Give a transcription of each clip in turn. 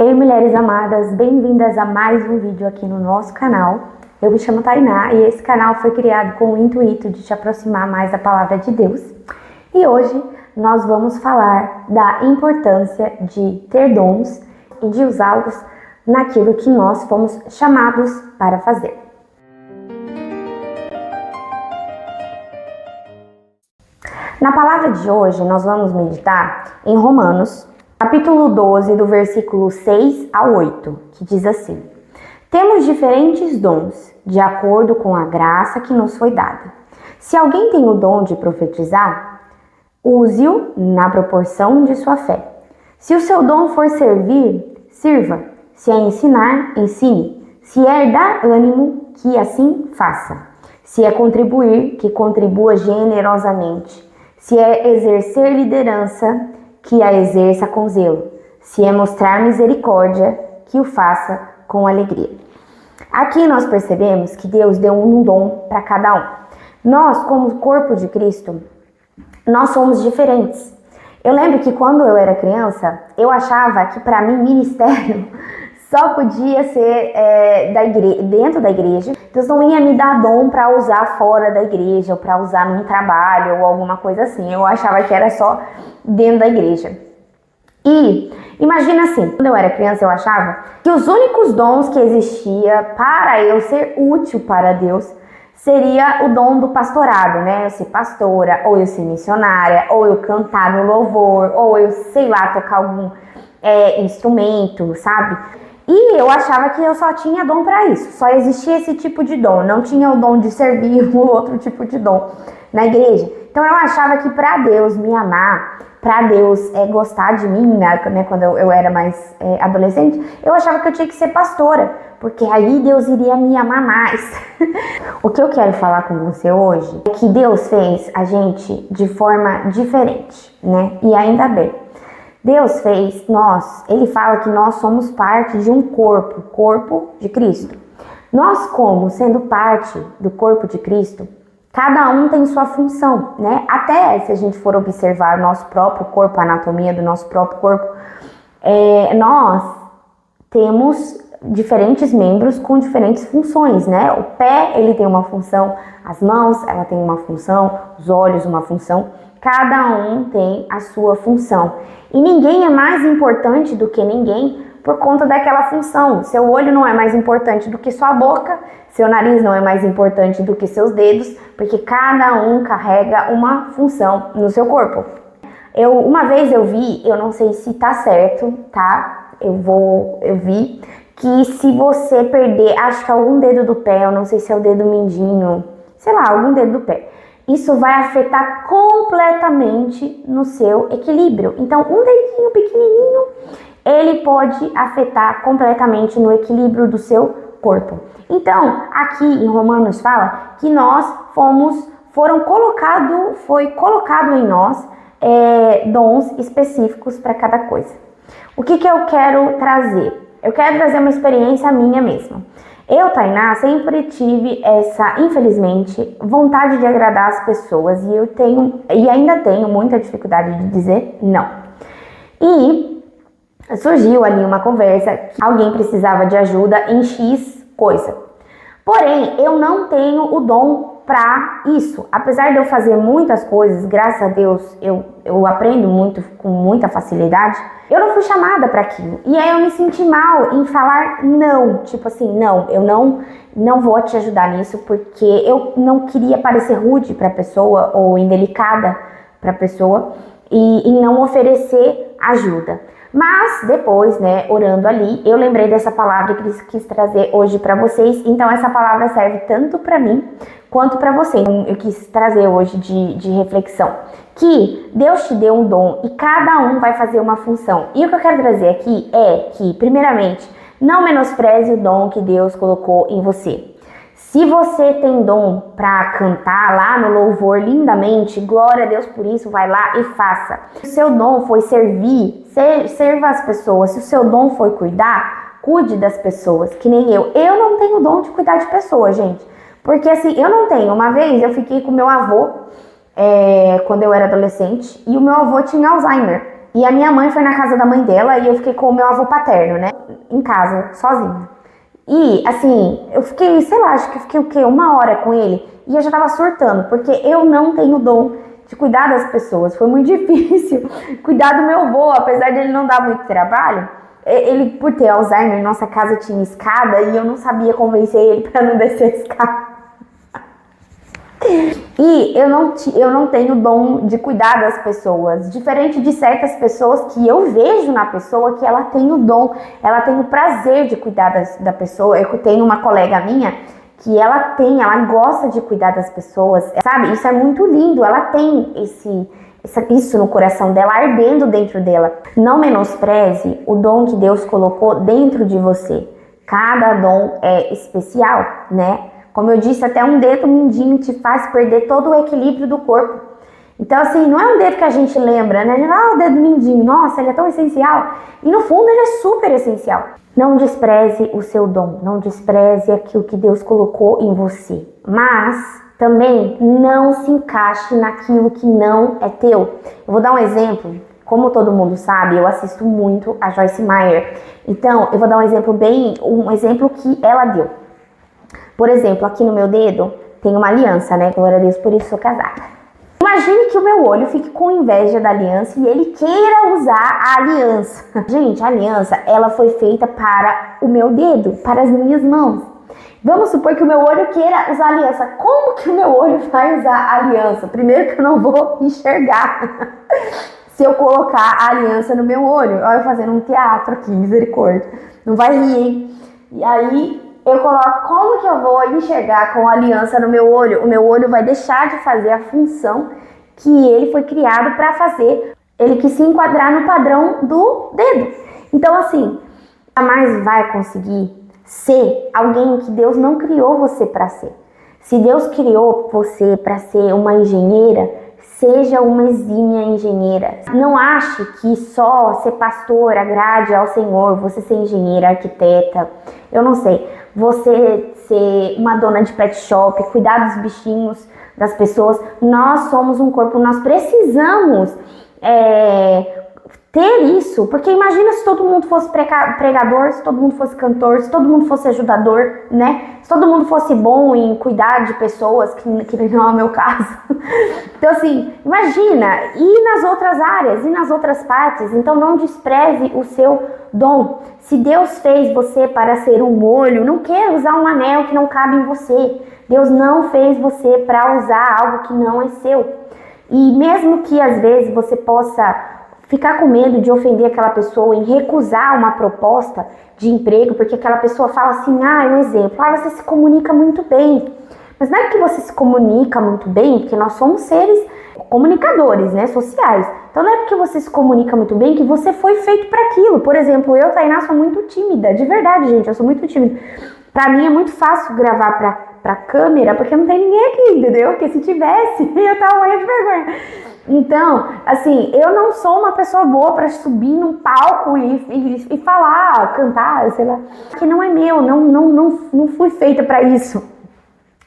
Ei, mulheres amadas, bem-vindas a mais um vídeo aqui no nosso canal. Eu me chamo Tainá e esse canal foi criado com o intuito de te aproximar mais da palavra de Deus. E hoje nós vamos falar da importância de ter dons e de usá-los naquilo que nós fomos chamados para fazer. Na palavra de hoje nós vamos meditar em Romanos, capítulo 12, do versículo 6 ao 8, que diz assim: Temos diferentes dons, de acordo com a graça que nos foi dada. Se alguém tem o dom de profetizar, use-o na proporção de sua fé. Se o seu dom for servir, sirva. Se é ensinar, ensine. Se é dar ânimo, que assim faça. Se é contribuir, que contribua generosamente. Se é exercer liderança, que a exerça com zelo. Se é mostrar misericórdia, que o faça com alegria. Aqui nós percebemos que Deus deu um dom para cada um. Nós, como corpo de Cristo, nós somos diferentes. Eu lembro que quando eu era criança, eu achava que para mim ministério só podia ser dentro da igreja. Deus não ia me dar dom para usar fora da igreja, ou para usar num trabalho ou alguma coisa assim. Eu achava que era só dentro da igreja. E imagina assim, quando eu era criança eu achava que os únicos dons que existia para eu ser útil para Deus seria o dom do pastorado, né? Eu ser pastora, ou eu ser missionária, ou eu cantar no louvor, ou eu, sei lá, tocar algum instrumento, sabe? E eu achava que eu só tinha dom para isso, só existia esse tipo de dom, não tinha o dom de servir o outro tipo de dom na igreja. Então eu achava que para Deus me amar, para Deus gostar de mim, né, quando eu era mais adolescente, eu achava que eu tinha que ser pastora, porque aí Deus iria me amar mais. O que eu quero falar com você hoje é que Deus fez a gente de forma diferente, né? E ainda bem. Deus fez nós, ele fala que nós somos parte de um corpo de Cristo. Nós, como sendo parte do corpo de Cristo, cada um tem sua função, né? Até se a gente for observar o nosso próprio corpo, a anatomia do nosso próprio corpo, nós temos diferentes membros com diferentes funções, né? O pé, ele tem uma função, as mãos, ela tem uma função, os olhos, uma função. Cada um tem a sua função. E ninguém é mais importante do que ninguém por conta daquela função. Seu olho não é mais importante do que sua boca, seu nariz não é mais importante do que seus dedos, porque cada um carrega uma função no seu corpo. Uma vez eu vi, eu não sei se tá certo, tá? Eu vi que se você perder, acho que algum dedo do pé, eu não sei se é o dedo mindinho, sei lá, algum dedo do pé, isso vai afetar completamente no seu equilíbrio. Então, um dedinho pequenininho, ele pode afetar completamente no equilíbrio do seu corpo. Então, aqui em Romanos fala que foi colocado em nós dons específicos para cada coisa. O que eu quero trazer? Eu quero trazer uma experiência minha mesma. Eu, Tainá, sempre tive infelizmente, vontade de agradar as pessoas e ainda tenho muita dificuldade de dizer não. E surgiu ali uma conversa que alguém precisava de ajuda em X coisa. Porém, eu não tenho o dom para isso. Apesar de eu fazer muitas coisas, graças a Deus, eu aprendo muito com muita facilidade, eu não fui chamada para aquilo. E aí eu me senti mal em falar não. Tipo assim, não, eu não vou te ajudar nisso porque eu não queria parecer rude para a pessoa ou indelicada para a pessoa e não oferecer ajuda. Mas depois, né, orando ali, eu lembrei dessa palavra que quis trazer hoje para vocês. Então essa palavra serve tanto para mim quanto para vocês. Eu quis trazer hoje de reflexão que Deus te deu um dom e cada um vai fazer uma função. E o que eu quero trazer aqui é que, primeiramente, não menospreze o dom que Deus colocou em você. Se você tem dom para cantar lá no louvor lindamente, glória a Deus por isso, vai lá e faça. Se o seu dom foi servir, serva as pessoas. Se o seu dom foi cuidar, cuide das pessoas, que nem eu. Eu não tenho dom de cuidar de pessoas, gente. Porque assim, eu não tenho. Uma vez eu fiquei com meu avô, quando eu era adolescente, e o meu avô tinha Alzheimer. E a minha mãe foi na casa da mãe dela e eu fiquei com o meu avô paterno, né? Em casa, sozinha. E, assim, eu fiquei, sei lá, acho que eu fiquei o quê? 1 hora com ele. E eu já tava surtando, porque eu não tenho dom de cuidar das pessoas. Foi muito difícil cuidar do meu avô, apesar de ele não dar muito trabalho. Ele, por ter Alzheimer, nossa casa tinha escada e eu não sabia convencer ele pra não descer a escada. E eu não tenho dom de cuidar das pessoas, diferente de certas pessoas que eu vejo na pessoa que ela tem o dom, ela tem o prazer de cuidar da pessoa. Eu tenho uma colega minha que ela gosta de cuidar das pessoas, sabe? Isso é muito lindo, ela tem isso no coração dela, ardendo dentro dela. Não menospreze o dom que Deus colocou dentro de você. Cada dom é especial, né? Como eu disse, até um dedo mindinho te faz perder todo o equilíbrio do corpo. Então, assim, não é um dedo que a gente lembra, né? O dedo mindinho, nossa, ele é tão essencial. E no fundo ele é super essencial. Não despreze o seu dom, não despreze aquilo que Deus colocou em você. Mas também não se encaixe naquilo que não é teu. Eu vou dar um exemplo. Como todo mundo sabe, eu assisto muito a Joyce Meyer. Então, eu vou dar um exemplo que ela deu. Por exemplo, aqui no meu dedo tem uma aliança, né? Glória a Deus, por isso sou casada. Imagine que o meu olho fique com inveja da aliança e ele queira usar a aliança. Gente, a aliança, ela foi feita para o meu dedo, para as minhas mãos. Vamos supor que o meu olho queira usar a aliança. Como que o meu olho vai usar a aliança? Primeiro que eu não vou enxergar se eu colocar a aliança no meu olho. Olha, eu fazendo um teatro aqui, misericórdia. Não vai rir, hein? E aí eu coloco, como que eu vou enxergar com a aliança no meu olho? O meu olho vai deixar de fazer a função que ele foi criado para fazer. Ele quis se enquadrar no padrão do dedo. Então, assim, jamais vai conseguir ser alguém que Deus não criou você para ser. Se Deus criou você para ser uma engenheira, seja uma exímia engenheira. Não ache que só ser pastor agrade ao Senhor, você ser engenheira, arquiteta, eu não sei, você ser uma dona de pet shop, cuidar dos bichinhos, das pessoas. Nós somos um corpo, nós precisamos ter isso, porque imagina se todo mundo fosse pregador, se todo mundo fosse cantor, se todo mundo fosse ajudador, né? Se todo mundo fosse bom em cuidar de pessoas, que não é o meu caso. Então, assim, imagina, e nas outras áreas, e nas outras partes. Então, não despreze o seu dom. Se Deus fez você para ser um molho, não queira usar um anel que não cabe em você. Deus não fez você para usar algo que não é seu. E mesmo que às vezes você possa ficar com medo de ofender aquela pessoa em recusar uma proposta de emprego, porque aquela pessoa fala assim, um exemplo, você se comunica muito bem. Mas não é que você se comunica muito bem, porque nós somos seres comunicadores, né, sociais. Então não é porque você se comunica muito bem que você foi feito para aquilo. Por exemplo, eu, Tainá, sou muito tímida, de verdade, gente, eu sou muito tímida. Pra mim é muito fácil gravar pra câmera, porque não tem ninguém aqui, entendeu? Porque se tivesse, eu tava morrendo de vergonha. Então, assim, eu não sou uma pessoa boa pra subir num palco e falar, cantar, sei lá. Que não é meu, não fui feita pra isso.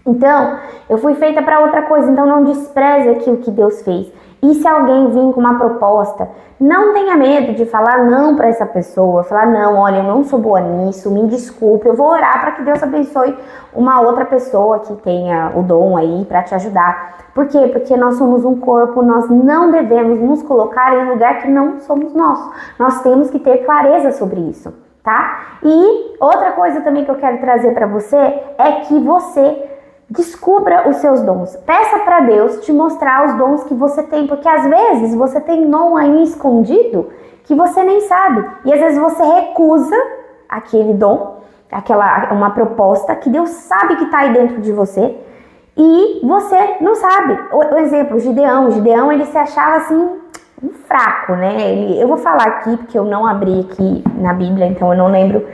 Então, eu fui feita pra outra coisa, então não despreze aquilo que Deus fez. E se alguém vir com uma proposta, não tenha medo de falar não para essa pessoa, falar não, olha, eu não sou boa nisso, me desculpe, eu vou orar para que Deus abençoe uma outra pessoa que tenha o dom aí para te ajudar. Por quê? Porque nós somos um corpo, nós não devemos nos colocar em um lugar que não somos nós. Nós temos que ter clareza sobre isso, tá? E outra coisa também que eu quero trazer para você é que você descubra os seus dons. Peça para Deus te mostrar os dons que você tem, porque às vezes você tem dom aí escondido que você nem sabe. E às vezes você recusa aquele dom, uma proposta que Deus sabe que está aí dentro de você e você não sabe. O exemplo, Gideão, ele se achava assim um fraco, né? Eu vou falar aqui porque eu não abri aqui na Bíblia, então eu não lembro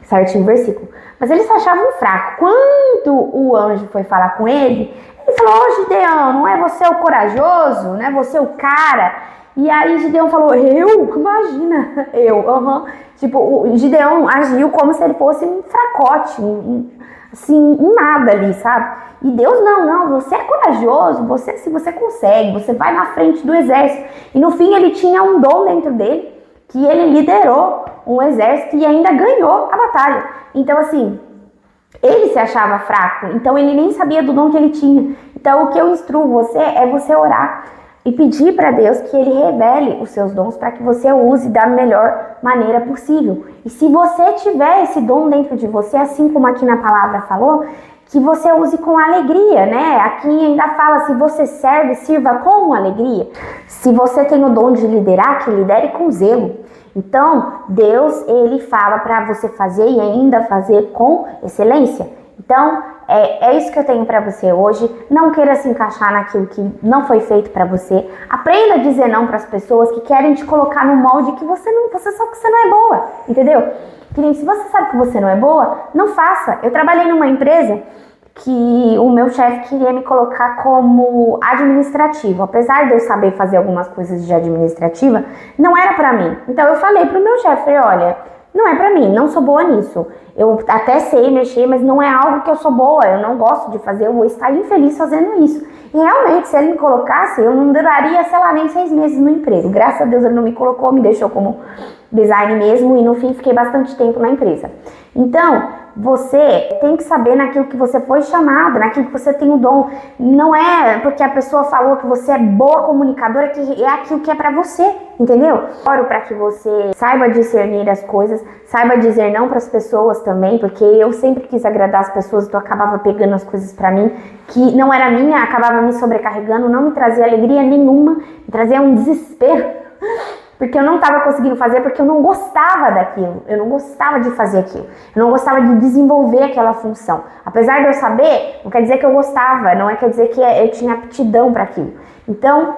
certinho o versículo. Mas ele se achava um fraco. Quando o anjo foi falar com ele, ele falou, Gideão, não é você o corajoso? Não é você o cara? E aí Gideão falou, eu? Imagina, eu. Tipo, o Gideão agiu como se ele fosse um fracote, assim, um nada ali, sabe? E Deus, não, você é corajoso, se você consegue, você vai na frente do exército. E no fim ele tinha um dom dentro dele, que ele liderou um exército e ainda ganhou a batalha. Então, assim, ele se achava fraco, então ele nem sabia do dom que ele tinha. Então, o que eu instruo você é você orar e pedir para Deus que Ele revele os seus dons para que você use da melhor maneira possível. E se você tiver esse dom dentro de você, assim como aqui na palavra falou, que você use com alegria, né? Aqui ainda fala, se você serve, sirva com alegria. Se você tem o dom de liderar, que lidere com zelo. Então, Deus, Ele fala para você fazer e ainda fazer com excelência. Então, é isso que eu tenho para você hoje. Não queira se encaixar naquilo que não foi feito para você. Aprenda a dizer não para as pessoas que querem te colocar no molde que você sabe que você não é boa, entendeu? Que se você sabe que você não é boa, não faça. Eu trabalhei numa empresa que o meu chefe queria me colocar como administrativo. Apesar de eu saber fazer algumas coisas de administrativa, não era pra mim. Então eu falei pro meu chefe, olha, não é pra mim, não sou boa nisso. Eu até sei mexer, mas não é algo que eu sou boa, eu não gosto de fazer, eu vou estar infeliz fazendo isso. E realmente, se ele me colocasse, eu não duraria, sei lá, nem 6 meses no emprego. Graças a Deus ele não me colocou, me deixou como design mesmo e no fim fiquei bastante tempo na empresa. Então, você tem que saber naquilo que você foi chamado, naquilo que você tem o dom. Não é porque a pessoa falou que você é boa comunicadora que é aquilo que é pra você, entendeu? Oro para que você saiba discernir as coisas, saiba dizer não para as pessoas também, porque eu sempre quis agradar as pessoas, então eu acabava pegando as coisas pra mim que não era minha, acabava me sobrecarregando, não me trazia alegria nenhuma, me trazia um desespero. Porque eu não estava conseguindo fazer, porque eu não gostava daquilo, eu não gostava de fazer aquilo, eu não gostava de desenvolver aquela função. Apesar de eu saber, não quer dizer que eu gostava, não quer dizer que eu tinha aptidão para aquilo. Então,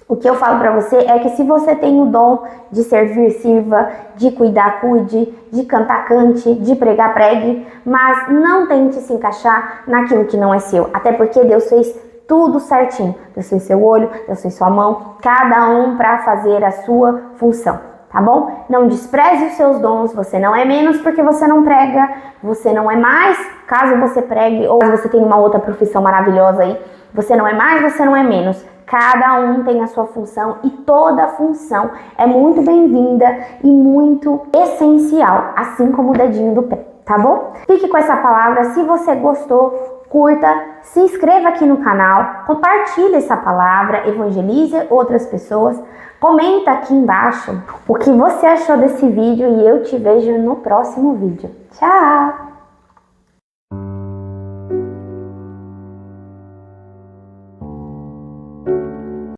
o que eu falo para você é que se você tem o dom de servir, sirva, de cuidar, cuide, de cantar, cante, de pregar, pregue, mas não tente se encaixar naquilo que não é seu, até porque Deus fez tudo certinho. Deus fez seu olho, Deus fez sua mão, cada um para fazer a sua função, tá bom? Não despreze os seus dons, você não é menos porque você não prega, você não é mais caso você pregue ou você tem uma outra profissão maravilhosa aí, você não é mais, você não é menos. Cada um tem a sua função e toda função é muito bem-vinda e muito essencial, assim como o dedinho do pé, tá bom? Fique com essa palavra, se você gostou, curta, se inscreva aqui no canal, compartilhe essa palavra, evangelize outras pessoas, comenta aqui embaixo o que você achou desse vídeo e eu te vejo no próximo vídeo. Tchau!